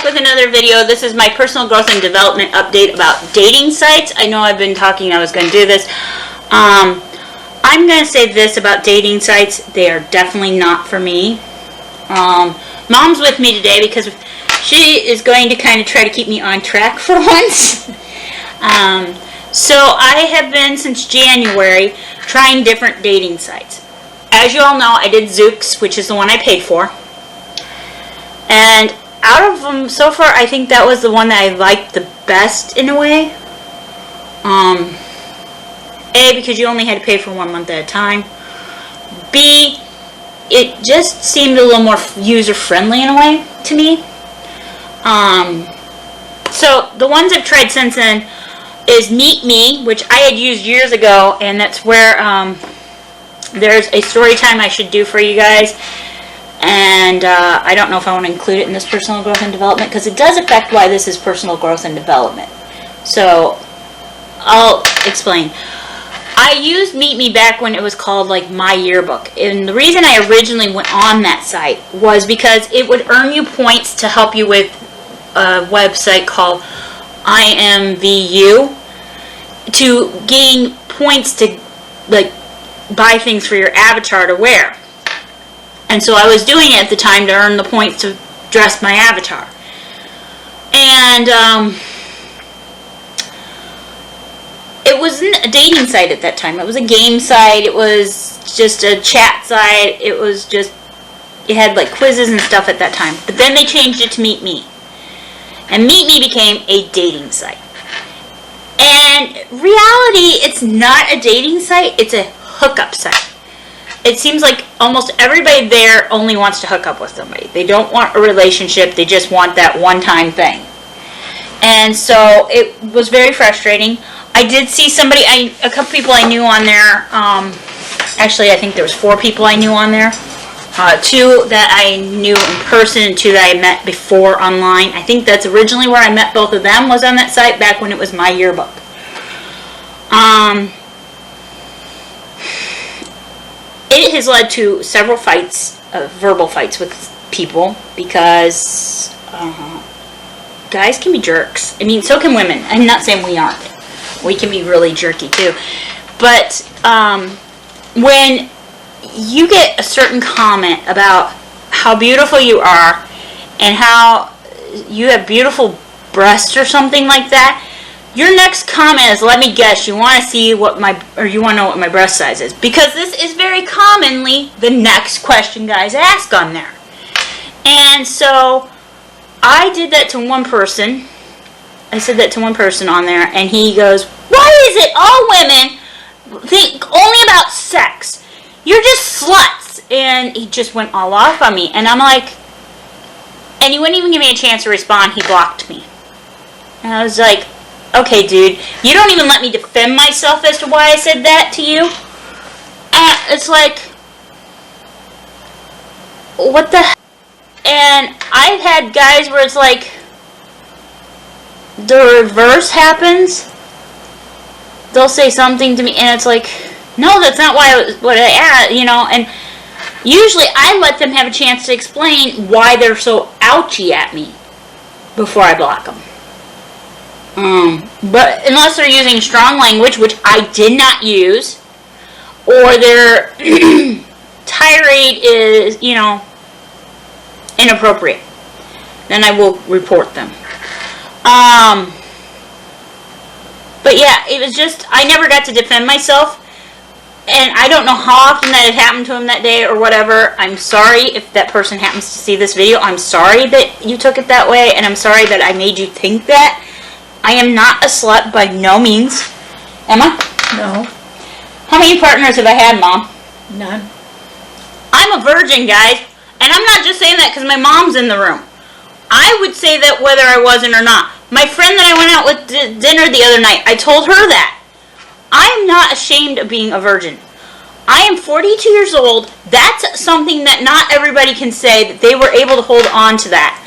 with another video. This is my personal growth and development update about dating sites. I know I've been talking I was going to do this. I'm going to say this about dating sites. They are definitely not for me. Mom's with me today because she is going to kind of try to keep me on track for once. So I have been, since January, trying different dating sites. As you all know, I did Zoox, which is the one I paid for. And out of them, so far, I think that was the one that I liked the best in a way. A, because you only had to pay for 1 month at a time. B, it just seemed a little more user-friendly in a way to me. So the ones I've tried since then is Meet Me, which I had used years ago, and that's where there's a story time I should do for you guys. And I don't know if I want to include it in this personal growth and development, because it does affect why this is personal growth and development. So I'll explain. I used Meet Me back when it was called like My Yearbook, and the reason I originally went on that site was because it would earn you points to help you with a website called IMVU, to gain points to like buy things for your avatar to wear. And so I was doing it at the time to earn the points to dress my avatar. And it wasn't a dating site at that time. It was a game site. It was just a chat site. It was just, it had like quizzes and stuff at that time. But then they changed it to Meet Me. And Meet Me became a dating site. And reality, it's not a dating site. It's a hookup site. It seems like almost everybody there only wants to hook up with somebody. They don't want a relationship. They just want that one-time thing. And so it was very frustrating. I did see somebody, a couple people I knew on there. Actually, I think there was 4 people I knew on there. 2 that I knew in person and 2 that I met before online. I think that's originally where I met both of them, was on that site back when it was My Yearbook. It has led to several fights, verbal fights with people, because guys can be jerks. I mean, so can women. I'm not saying we aren't. We can be really jerky too. But when you get a certain comment about how beautiful you are and how you have beautiful breasts or something like that, your next comment is, let me guess, you want to see what you want to know what my breast size is. Because this is very commonly the next question guys ask on there. And so I did that to one person. I said that to one person on there, and he goes, why is it all women think only about sex? You're just sluts. And he just went all off on me. And I'm like, and he wouldn't even give me a chance to respond. He blocked me. And I was like, okay, dude, you don't even let me defend myself as to why I said that to you. It's like, what the hell? And I've had guys where it's like, the reverse happens. They'll say something to me, and it's like, no, that's not what I asked, you know. And usually I let them have a chance to explain why they're so ouchy at me before I block them. But unless they're using strong language, which I did not use, or their tirade is, you know, inappropriate, then I will report them. But yeah, it was just, I never got to defend myself, and I don't know how often that had happened to him that day or whatever. I'm sorry if that person happens to see this video. I'm sorry that you took it that way, and I'm sorry that I made you think that. I am not a slut by no means. Am I? No. How many partners have I had, Mom? None. I'm a virgin, guys. And I'm not just saying that because my mom's in the room. I would say that whether I wasn't or not. My friend that I went out with dinner the other night, I told her that. I am not ashamed of being a virgin. I am 42 years old. That's something that not everybody can say, that they were able to hold on to that.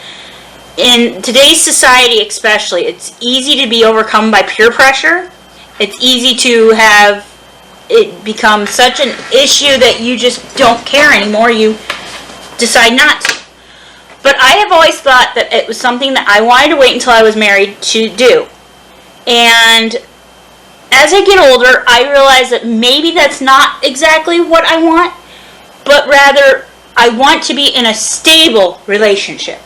In today's society especially, it's easy to be overcome by peer pressure. It's easy to have it become such an issue that you just don't care anymore. You decide not to. But I have always thought that it was something that I wanted to wait until I was married to do. And as I get older, I realize that maybe that's not exactly what I want, but rather I want to be in a stable relationship.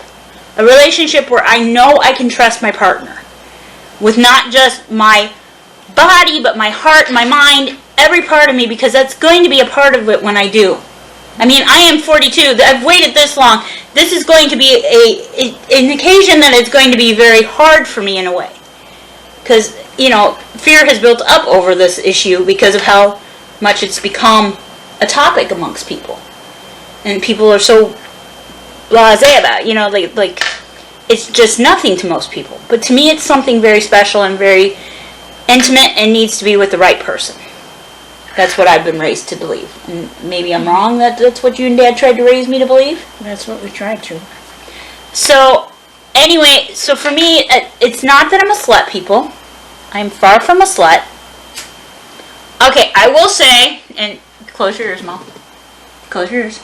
A relationship where I know I can trust my partner. With not just my body, but my heart, my mind, every part of me, because that's going to be a part of it when I do. I mean, I am 42. I've waited this long. This is going to be an occasion that it's going to be very hard for me in a way. Because, you know, fear has built up over this issue because of how much it's become a topic amongst people. And people are so blasé about it, you know, like it's just nothing to most people. But to me, it's something very special and very intimate and needs to be with the right person. That's what I've been raised to believe. And maybe I'm wrong, that's what you and Dad tried to raise me to believe? That's what we tried to. So, anyway, so for me, it's not that I'm a slut, people. I'm far from a slut. Okay, I will say, and close your ears, Mom. Close your ears.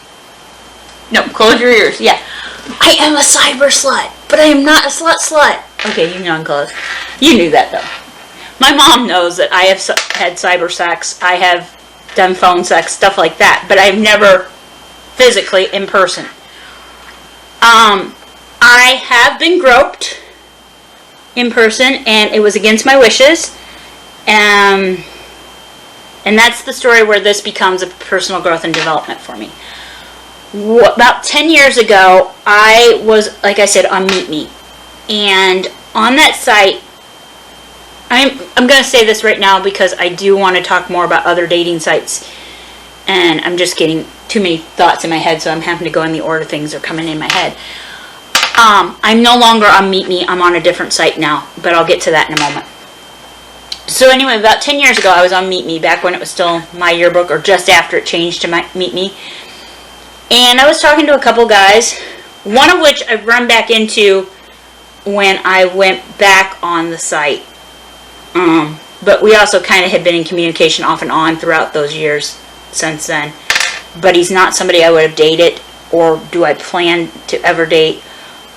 No, close your ears, yeah. I am a cyber slut, but I am not a slut. Okay, you can unclose. You knew that, though. My mom knows that I have had cyber sex. I have done phone sex, stuff like that, but I've never physically in person. I have been groped in person, and it was against my wishes. And that's the story where this becomes a personal growth and development for me. About 10 years ago, I was, like I said, on Meet Me. And on that site, I'm going to say this right now because I do want to talk more about other dating sites. And I'm just getting too many thoughts in my head, so I'm having to go in the order things are coming in my head. I'm no longer on Meet Me. I'm on a different site now, but I'll get to that in a moment. So anyway, about 10 years ago, I was on Meet Me, back when it was still My Yearbook, or just after it changed to Meet Me. And I was talking to a couple guys, one of which I've run back into when I went back on the site. But we also kind of had been in communication off and on throughout those years since then. But he's not somebody I would have dated, or do I plan to ever date.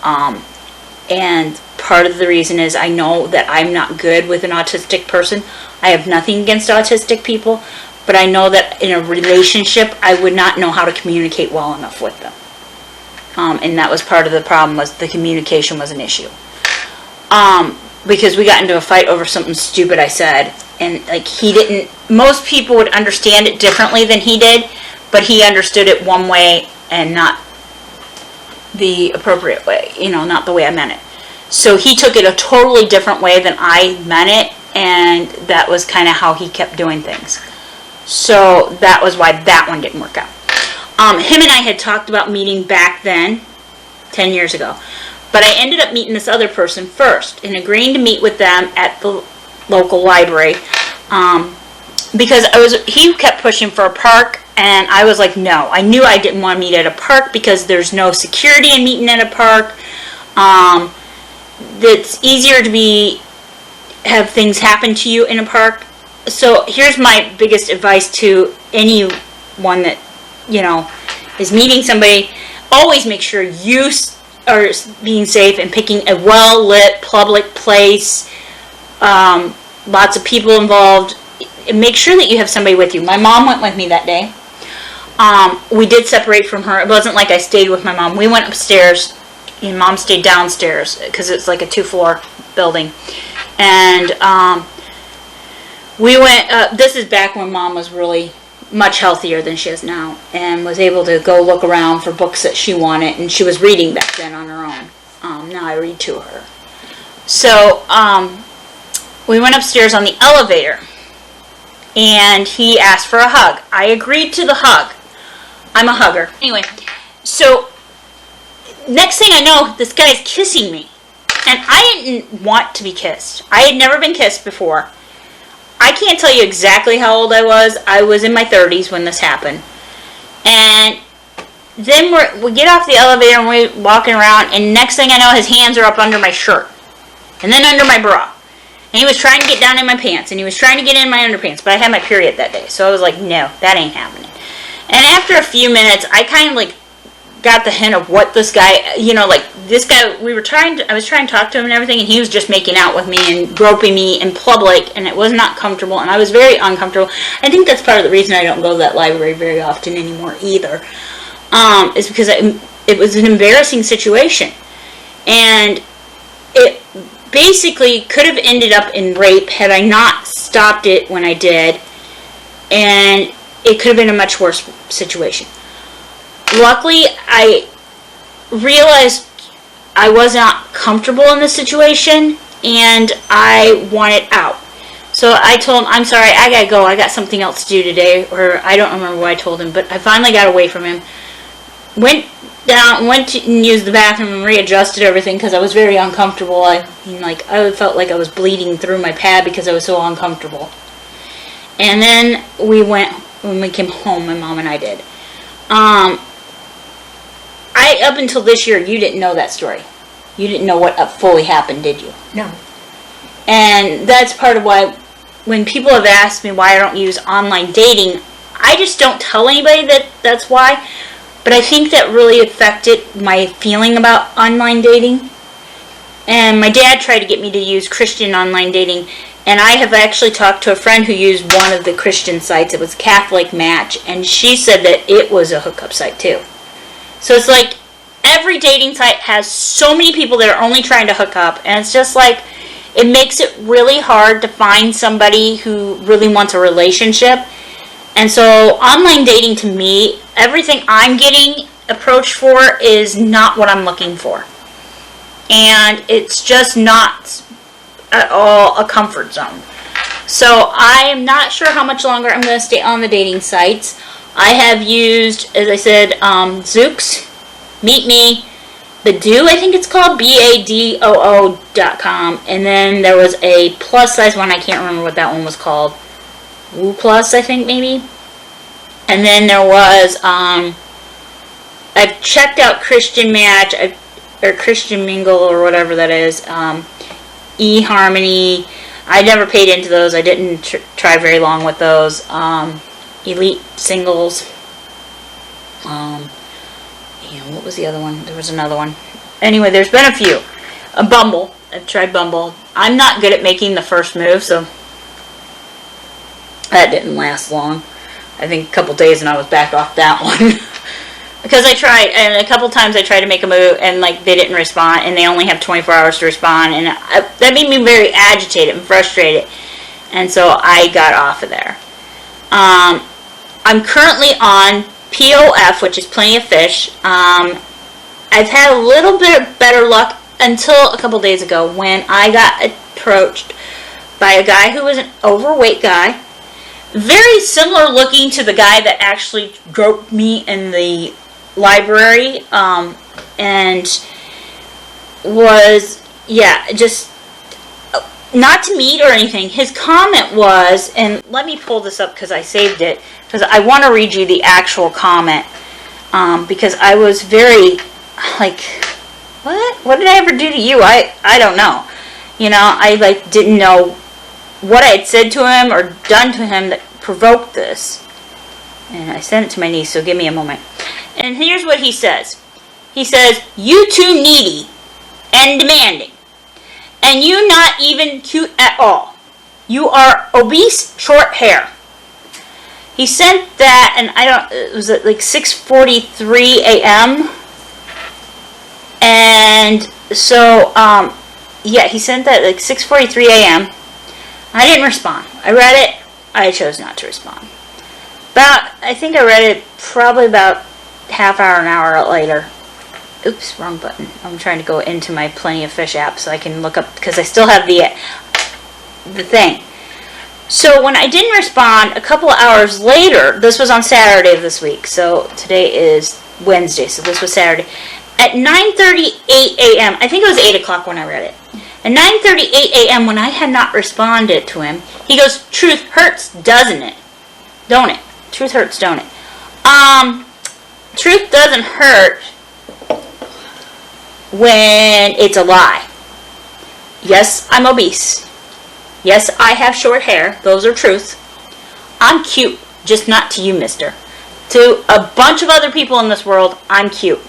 And part of the reason is I know that I'm not good with an autistic person. I have nothing against autistic people, but I know that in a relationship I would not know how to communicate well enough with them. And that was part of the problem, was the communication was an issue. Because we got into a fight over something stupid I said, and like most people would understand it differently than he did, but he understood it one way and not the appropriate way, not the way I meant it. So he took it a totally different way than I meant it, and that was kind of how he kept doing things. So that was why that one didn't work out. Him and I had talked about meeting back then, 10 years ago. But I ended up meeting this other person first and agreeing to meet with them at the local library. Because he kept pushing for a park, and I was like, no. I knew I didn't want to meet at a park because there's no security in meeting at a park. It's easier to have things happen to you in a park. So here's my biggest advice to anyone that, is meeting somebody. Always make sure you are being safe and picking a well-lit public place. Lots of people involved. And make sure that you have somebody with you. My mom went with me that day. We did separate from her. It wasn't like I stayed with my mom. We went upstairs, and Mom stayed downstairs because it's like a 2-floor building. And we went, this is back when Mom was really much healthier than she is now, and was able to go look around for books that she wanted, and she was reading back then on her own. Now I read to her. So we went upstairs on the elevator, and he asked for a hug. I agreed to the hug. I'm a hugger. Anyway, so next thing I know, this guy's kissing me. And I didn't want to be kissed. I had never been kissed before. I can't tell you exactly how old I was. I was in my 30s when this happened. And then we get off the elevator and we're walking around, and next thing I know, his hands are up under my shirt. And then under my bra. And he was trying to get down in my pants, and he was trying to get in my underpants, but I had my period that day. So I was like, no, that ain't happening. And after a few minutes, I kind of got the hint of what this guy, like this guy, I was trying to talk to him and everything, and he was just making out with me and groping me in public, and it was not comfortable, and I was very uncomfortable. I think that's part of the reason I don't go to that library very often anymore either, is because it was an embarrassing situation, and it basically could have ended up in rape had I not stopped it when I did, and it could have been a much worse situation. Luckily, I realized I was not comfortable in this situation, and I wanted out. So I told him, I'm sorry, I gotta go, I got something else to do today, or I don't remember what I told him, but I finally got away from him. Went and used the bathroom and readjusted everything because I was very uncomfortable. I felt like I was bleeding through my pad because I was so uncomfortable. And then when we came home, my mom and I did. Up until this year, you didn't know that story. You didn't know what fully happened, did you? No. And that's part of why, when people have asked me why I don't use online dating, I just don't tell anybody that's why. But I think that really affected my feeling about online dating. And my dad tried to get me to use Christian online dating. And I have actually talked to a friend who used one of the Christian sites. It was Catholic Match. And she said that it was a hookup site too. So it's like every dating site has so many people that are only trying to hook up. And it's just like, it makes it really hard to find somebody who really wants a relationship. And so online dating, to me, everything I'm getting approached for is not what I'm looking for. And it's just not at all a comfort zone. So I am not sure how much longer I'm going to stay on the dating sites. I have used, as I said, Zoox, Meet Me, Badoo, I think it's called, BADOO.com. And then there was a plus size one, I can't remember what that one was called. Woo Plus, I think, maybe. And then there was, I've checked out Christian Match, or Christian Mingle, or whatever that is, eHarmony. I never paid into those. I didn't try very long with those. Elite Singles. What was the other one? There was another one. Anyway, there's been a few. Bumble. I've tried Bumble. I'm not good at making the first move, so that didn't last long. I think a couple days and I was back off that one. Because I tried, and a couple times I tried to make a move, and they didn't respond, and they only have 24 hours to respond, and that made me very agitated and frustrated, and so I got off of there. I'm currently on POF, which is Plenty of Fish. I've had a little bit better luck until a couple days ago when I got approached by a guy who was an overweight guy, very similar looking to the guy that actually groped me in the library, and was, just not to meet or anything. His comment was, and let me pull this up because I saved it, because I want to read you the actual comment, because I was very, what did I ever do to you? I don't know. I didn't know what I had said to him or done to him that provoked this. And I sent it to my niece, so give me a moment. And here's what he says. He says, "You too needy and demanding. And you not even cute at all. You are obese, short hair." He sent that, and it was at 6:43 a.m. And so, he sent that at 6:43 a.m. I didn't respond. I read it. I chose not to respond. I think I read it probably about half hour, an hour later. Oops, wrong button. I'm trying to go into my Plenty of Fish app so I can look up, because I still have the thing. So when I didn't respond, a couple of hours later, this was on Saturday of this week, so today is Wednesday, so this was Saturday. At 9:38 a.m., I think it was 8 o'clock when I read it. At 9:38 a.m., when I had not responded to him, he goes, "Truth hurts, doesn't it? Don't it? Truth hurts, don't it?" Truth doesn't hurt when it's a lie. Yes, I'm obese. Yes, I have short hair. Those are truths. I'm cute, just not to you, mister. To a bunch of other people in this world, I'm cute.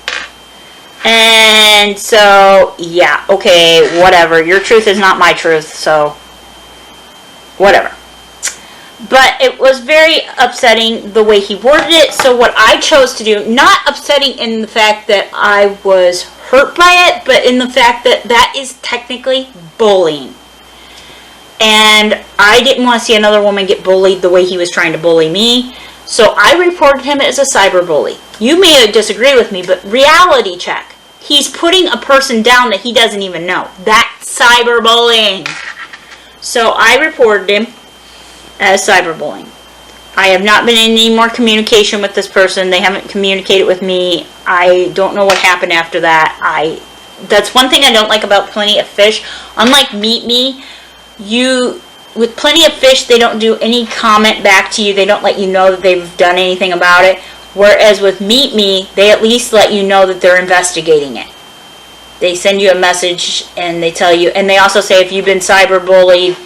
And so, yeah, okay, whatever. Your truth is not my truth, so whatever. But it was very upsetting the way he worded it. So what I chose to do, not upsetting in the fact that I was hurt by it, but in the fact that that is technically bullying. And I didn't want to see another woman get bullied the way he was trying to bully me. So I reported him as a cyberbully. You may disagree with me, but reality check. He's putting a person down that he doesn't even know. That's cyberbullying. So I reported him as cyberbullying. I have not been in any more communication with this person. They haven't communicated with me. I don't know what happened after that. That's one thing I don't like about Plenty of Fish. Unlike Meet Me, with Plenty of Fish, they don't do any comment back to you. They don't let you know that they've done anything about it. Whereas with Meet Me, they at least let you know that they're investigating it. They send you a message and they tell you, and they also say if you've been cyberbullied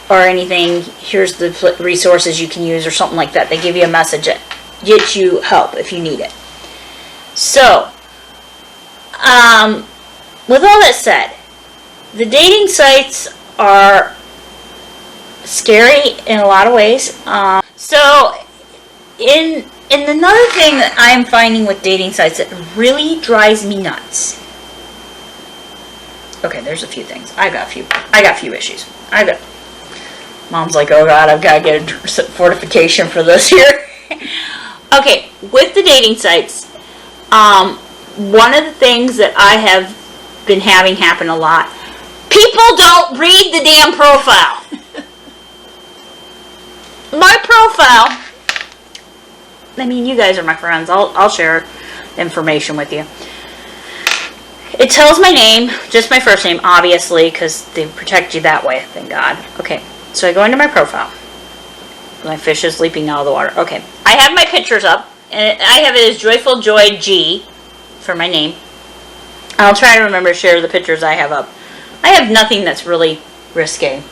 or anything, here's the resources you can use or something like that. They give you a message that gets you help if you need it. So, with all that said, the dating sites are scary in a lot of ways. In another thing that I'm finding with dating sites that really drives me nuts. Okay, there's a few things. I got a few issues. Mom's like, oh God, I've got to get a fortification for this here. Okay, with the dating sites, one of the things that I have been having happen a lot, people don't read the damn profile. My profile, I mean, you guys are my friends. I'll share information with you. It tells my name, just my first name, obviously, because they protect you that way, thank God. Okay, so I go into my profile. My fish is leaping out of the water. Okay, I have my pictures up, and I have it as Joyful Joy G for my name. I'll try to remember to share the pictures I have up. I have nothing that's really risque.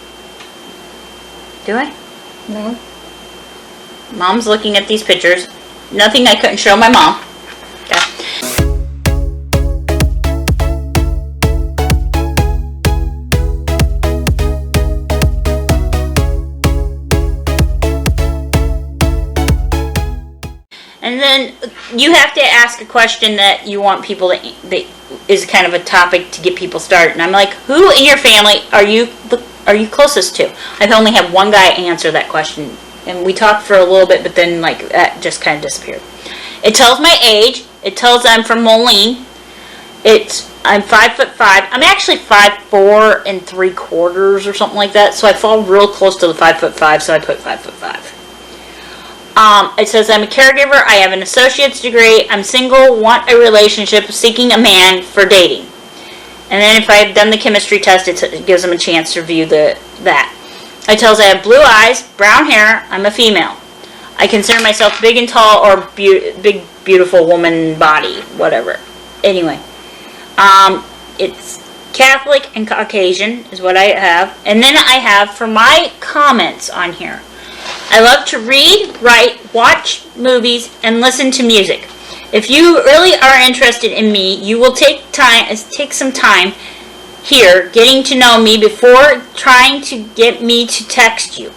Do I? No. Mom's looking at these pictures. Nothing I couldn't show my mom. Okay. And then you have to ask a question that you want people that is kind of a topic to get people started. And I'm like, who in your family are you closest to? I've only had one guy answer that question. And we talked for a little bit, but then like that just kind of disappeared. It tells my age. It tells I'm from Moline. I'm 5'5". I'm actually 5'4" and 3/4 or something like that. So I fall real close to the 5'5", so I put 5'5". It says I'm a caregiver. I have an associate's degree. I'm single. Want a relationship. Seeking a man for dating. And then if I've done the chemistry test, it gives them a chance to review that. It tells I have blue eyes, brown hair, I'm a female. I consider myself big and tall or big, beautiful woman body, whatever. Anyway, it's Catholic and Caucasian is what I have. And then I have for my comments on here, I love to read, write, watch movies, and listen to music. If you really are interested in me, you will take some time here getting to know me before trying to get me to text you.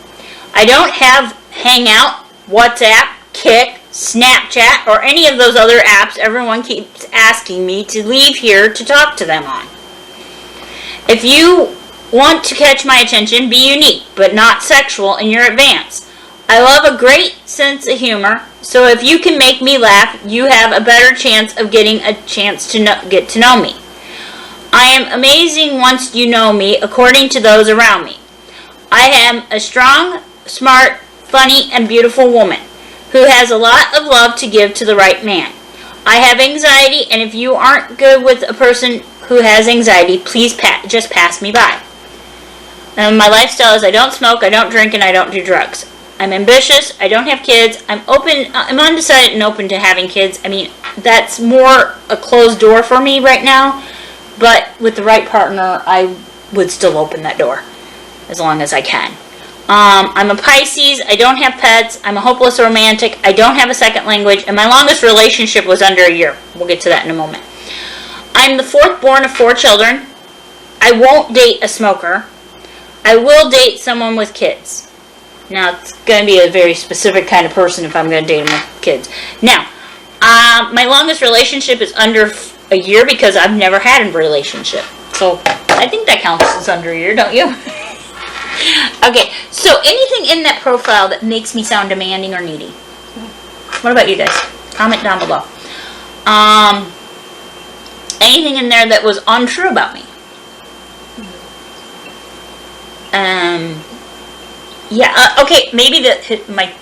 I don't have Hangout, WhatsApp, Kik, Snapchat, or any of those other apps everyone keeps asking me to leave here to talk to them on. If you want to catch my attention, be unique, but not sexual in your advance. I love a great sense of humor, so if you can make me laugh, you have a better chance of getting a chance to get to know me. I am amazing once you know me, according to those around me. I am a strong, smart, funny, and beautiful woman who has a lot of love to give to the right man. I have anxiety, and if you aren't good with a person who has anxiety, please just pass me by. My lifestyle is I don't smoke, I don't drink, and I don't do drugs. I'm ambitious, I don't have kids, I'm undecided and open to having kids. I mean, that's more a closed door for me right now. But with the right partner, I would still open that door as long as I can. I'm a Pisces. I don't have pets. I'm a hopeless romantic. I don't have a second language. And my longest relationship was under a year. We'll get to that in a moment. I'm the fourth born of 4 children. I won't date a smoker. I will date someone with kids. Now, it's going to be a very specific kind of person if I'm going to date them with kids. Now, my longest relationship is under a year because I've never had a relationship. So, I think that counts as under a year, don't you? Okay, so anything in that profile that makes me sound demanding or needy? What about you guys? Comment down below. Anything in there that was untrue about me? Yeah, okay, maybe my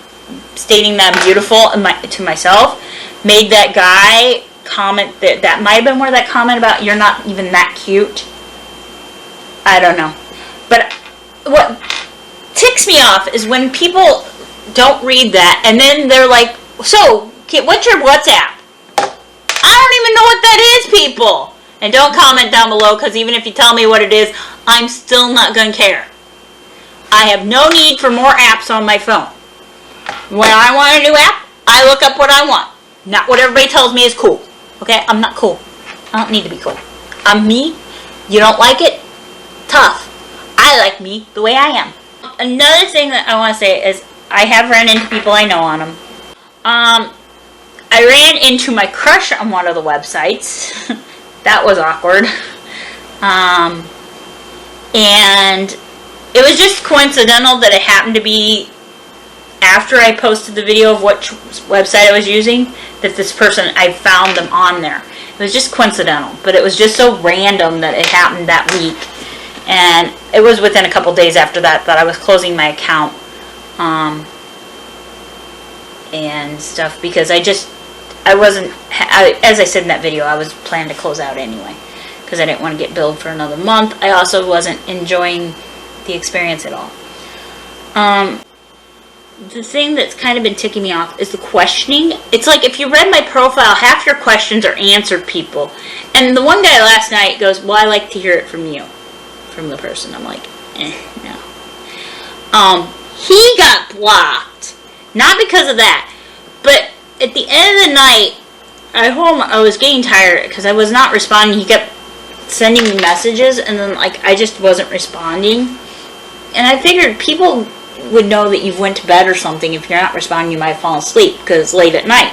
stating that I'm beautiful to myself made that guy comment that might have been where that comment about you're not even that cute. I don't know. But what ticks me off is when people don't read that and then they're like, so, what's your WhatsApp? I don't even know what that is, people. And don't comment down below, because even if you tell me what it is, I'm still not going to care. I have no need for more apps on my phone. When I want a new app, I look up what I want. Not what everybody tells me is cool. Okay? I'm not cool. I don't need to be cool. I'm me. You don't like it? Tough. I like me the way I am. Another thing that I want to say is I have ran into people I know on them. I ran into my crush on one of the websites. That was awkward. And it was just coincidental that it happened to be after I posted the video of which website I was using that this person, I found them on there. It was just coincidental, but it was just so random that it happened that week. And it was within a couple days after that I was closing my account. And stuff, because I wasn't, as I said in that video, I was planning to close out anyway, because I didn't want to get billed for another month. I also wasn't enjoying the experience at all. The thing that's kind of been ticking me off is the questioning. It's like if you read my profile, half your questions are answered, people. And the one guy last night goes, well, I like to hear it from you, from the person. I'm like, no. He got blocked. Not because of that, but at the end of the night, I was getting tired because I was not responding. He kept sending me messages, and then I just wasn't responding. And I figured people would know that you went to bed or something. If you're not responding, you might have fallen asleep because it's late at night.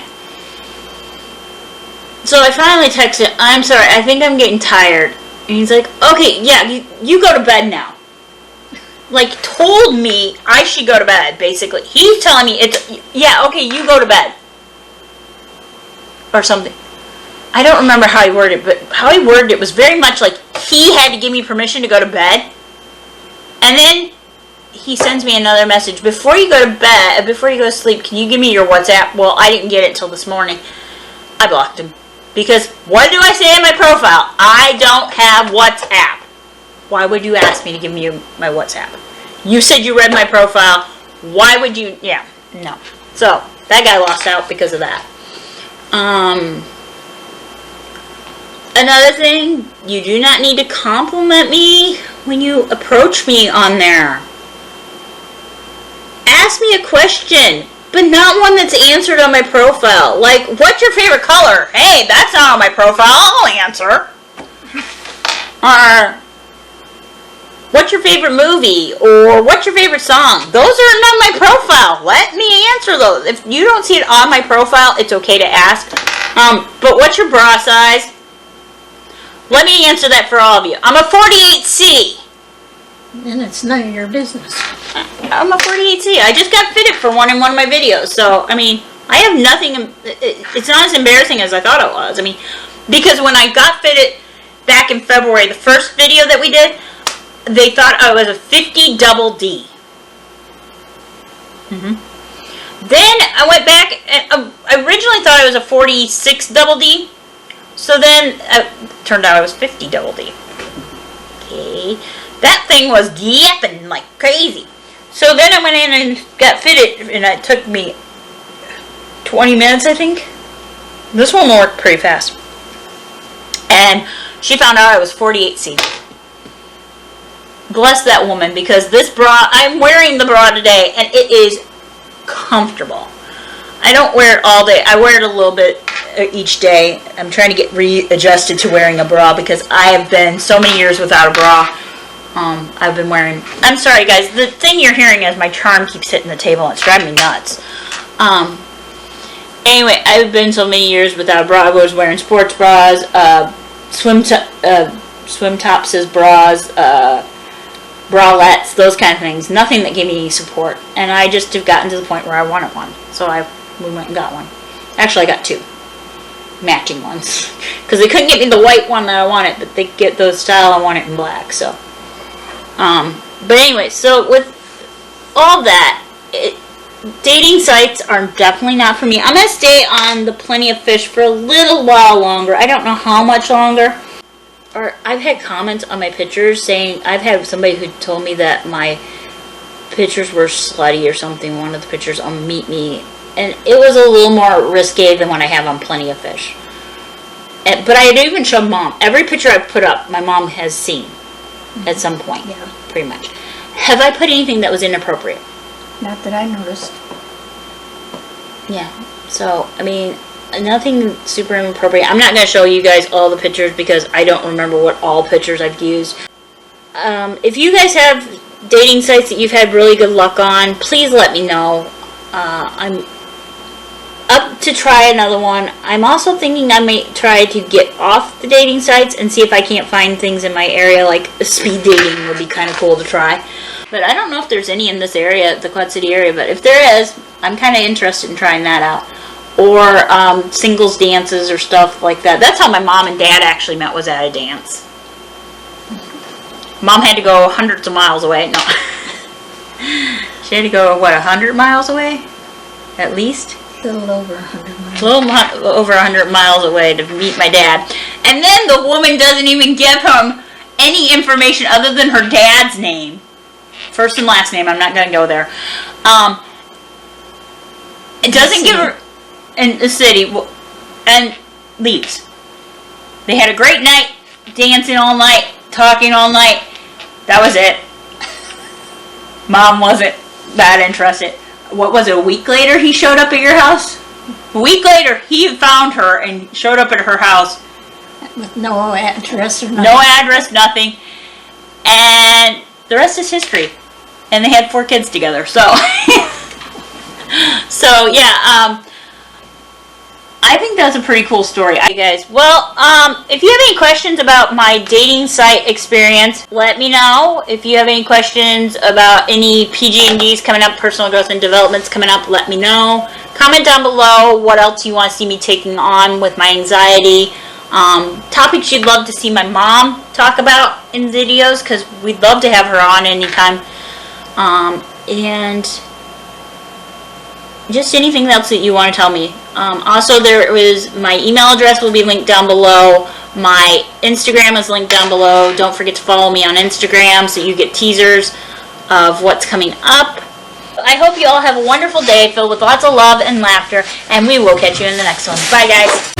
So I finally texted, I'm sorry, I think I'm getting tired. And he's like, okay, yeah, you go to bed now. Told me I should go to bed, basically. He's telling me, yeah, okay, you go to bed. Or something. I don't remember how he worded it, but how he worded it was very much like he had to give me permission to go to bed. And then he sends me another message. Before you go to bed, before you go to sleep, can you give me your WhatsApp? Well, I didn't get it till this morning. I blocked him. Because what do I say in my profile? I don't have WhatsApp. Why would you ask me to give me my WhatsApp? You said you read my profile. Why would you? Yeah, no. So, that guy lost out because of that. Another thing, you do not need to compliment me when you approach me on there. Ask me a question, but not one that's answered on my profile. Like, what's your favorite color? Hey, that's not on my profile. I'll answer. Or, what's your favorite movie? Or what's your favorite song? Those aren't on my profile. Let me answer those. If you don't see it on my profile, it's okay to ask. But what's your bra size? Let me answer that for all of you. I'm a 48C. And it's none of your business. I'm a 48C. I just got fitted for one in one of my videos. So, I mean, I have nothing. It's not as embarrassing as I thought it was. I mean, because when I got fitted back in February, the first video that we did, they thought I was a 50 double D. Then I went back and I originally thought I was a 46 double D. So then it turned out I was 50 double D. Okay. That thing was yapping like crazy. So then I went in and got fitted, and it took me 20 minutes, I think. This one worked pretty fast. And she found out I was 48C. Bless that woman, because this bra, I'm wearing the bra today, and it is comfortable. I don't wear it all day. I wear it a little bit each day. I'm trying to get readjusted to wearing a bra because I have been so many years without a bra. I've been wearing, I'm sorry guys, the thing you're hearing is my charm keeps hitting the table and it's driving me nuts. Anyway, I've been so many years without a bra. I was wearing sports bras, swim tops as bras, bralettes, those kind of things. Nothing that gave me any support. And I just have gotten to the point where I wanted one. So we went and got one. Actually, I got two matching ones. Because they couldn't get me the white one that I wanted, but they get the style I want it in black. So, but anyway, so with all that, dating sites are definitely not for me. I'm going to stay on the Plenty of Fish for a little while longer. I don't know how much longer. Or I've had comments on my pictures saying, I've had somebody who told me that my pictures were slutty or something, one of the pictures on Meet Me. And it was a little more risque than what I have on Plenty of Fish. But I had even shown Mom. Every picture I put up, my mom has seen at some point. Yeah. Pretty much. Have I put anything that was inappropriate? Not that I noticed. Yeah. So, I mean, nothing super inappropriate. I'm not going to show you guys all the pictures because I don't remember what all pictures I've used. If you guys have dating sites that you've had really good luck on, please let me know. I'm up to try another one. I'm also thinking I may try to get off the dating sites and see if I can't find things in my area, like speed dating would be kind of cool to try. But I don't know if there's any in this area, the Quad City area, but if there is, I'm kind of interested in trying that out. Or singles dances or stuff like that. That's how my mom and dad actually met, was at a dance. Mom had to go hundreds of miles away. No. She had to go, what, 100 miles away? At least? A little over 100 miles. A little over 100 miles away to meet my dad. And then the woman doesn't even give him any information other than her dad's name. First and last name. I'm not going to go there. It doesn't give her... In the city. And leaves. They had a great night. Dancing all night. Talking all night. That was it. Mom wasn't that interested. What was it, a week later he showed up at your house? A week later he found her and showed up at her house. With no address or nothing. No address, nothing. And the rest is history. And they had 4 kids together. So, so yeah, I think that's a pretty cool story. You guys, well, if you have any questions about my dating site experience, let me know. If you have any questions about any PG&Ds coming up, personal growth and developments coming up, let me know. Comment down below what else you want to see me taking on with my anxiety. Topics you'd love to see my mom talk about in videos, because we'd love to have her on anytime. And just anything else that you want to tell me. Also, my email address will be linked down below. My Instagram is linked down below. Don't forget to follow me on Instagram so you get teasers of what's coming up. I hope you all have a wonderful day filled with lots of love and laughter, and we will catch you in the next one. Bye, guys.